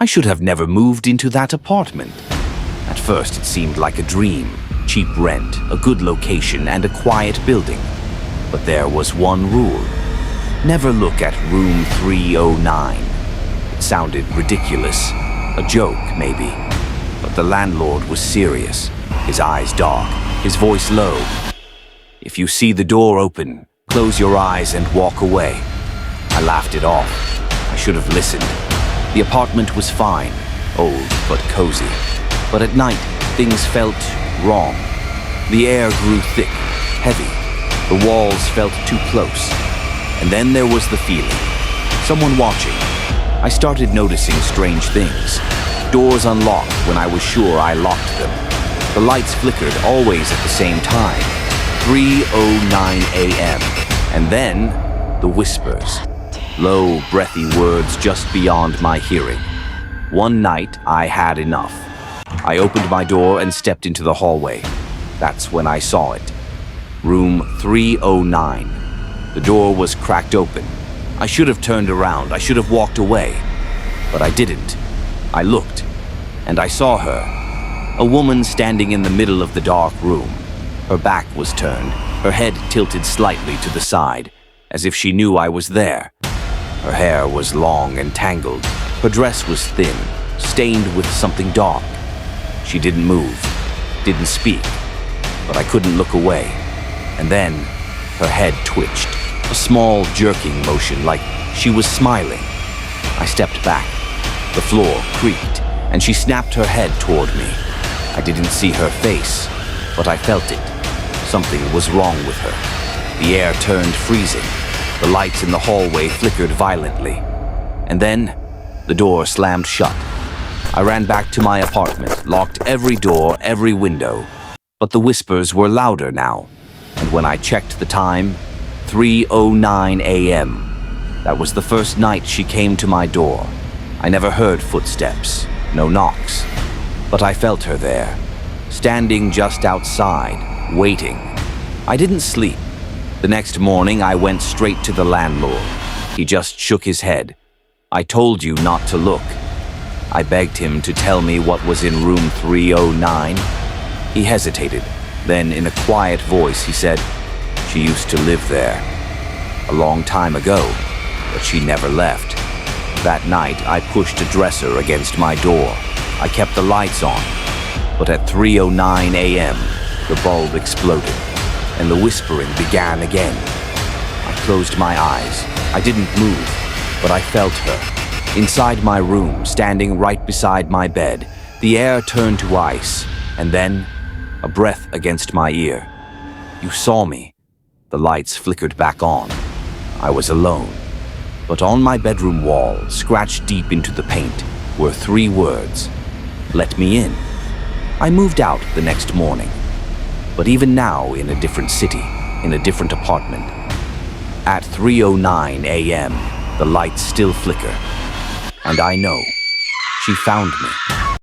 I should have never moved into that apartment. At first, it seemed like a dream. Cheap rent, a good location, and a quiet building. But there was one rule. Never look at room 309. It sounded ridiculous. A joke, maybe. But the landlord was serious. His eyes dark, his voice low. If you see the door open, close your eyes and walk away. I laughed it off. I should have listened. The apartment was fine, old but cozy. But at night, things felt wrong. The air grew thick, heavy. The walls felt too close. And then there was the feeling. Someone watching. I started noticing strange things. Doors unlocked when I was sure I locked them. The lights flickered always at the same time. 3:09 a.m. And then, the whispers. Low, breathy words just beyond my hearing. One night, I had enough. I opened my door and stepped into the hallway. That's when I saw it. Room 309. The door was cracked open. I should have turned around. I should have walked away. But I didn't. I looked, and I saw her. A woman standing in the middle of the dark room. Her back was turned, her head tilted slightly to the side, as if she knew I was there. Her hair was long and tangled. Her dress was thin, stained with something dark. She didn't move, didn't speak, but I couldn't look away. And then, her head twitched, a small jerking motion like she was smiling. I stepped back. The floor creaked, and she snapped her head toward me. I didn't see her face, but I felt it. Something was wrong with her. The air turned freezing. The lights in the hallway flickered violently. And then, the door slammed shut. I ran back to my apartment, locked every door, every window. But the whispers were louder now. And when I checked the time, 3:09 a.m. That was the first night she came to my door. I never heard footsteps, no knocks. But I felt her there, standing just outside, waiting. I didn't sleep. The next morning, I went straight to the landlord. He just shook his head. I told you not to look. I begged him to tell me what was in room 309. He hesitated. Then, in a quiet voice, he said, "She used to live there. A long time ago, but she never left." That night, I pushed a dresser against my door. I kept the lights on. But at 3:09 a.m., the bulb exploded, and the whispering began again. I closed my eyes. I didn't move, but I felt her. Inside my room, standing right beside my bed, the air turned to ice, and then a breath against my ear. "You saw me." The lights flickered back on. I was alone. But on my bedroom wall, scratched deep into the paint, were 3 words. "Let me in." I moved out the next morning. But even now, in a different city, in a different apartment. At 3:09 a.m., the lights still flicker. And I know she found me.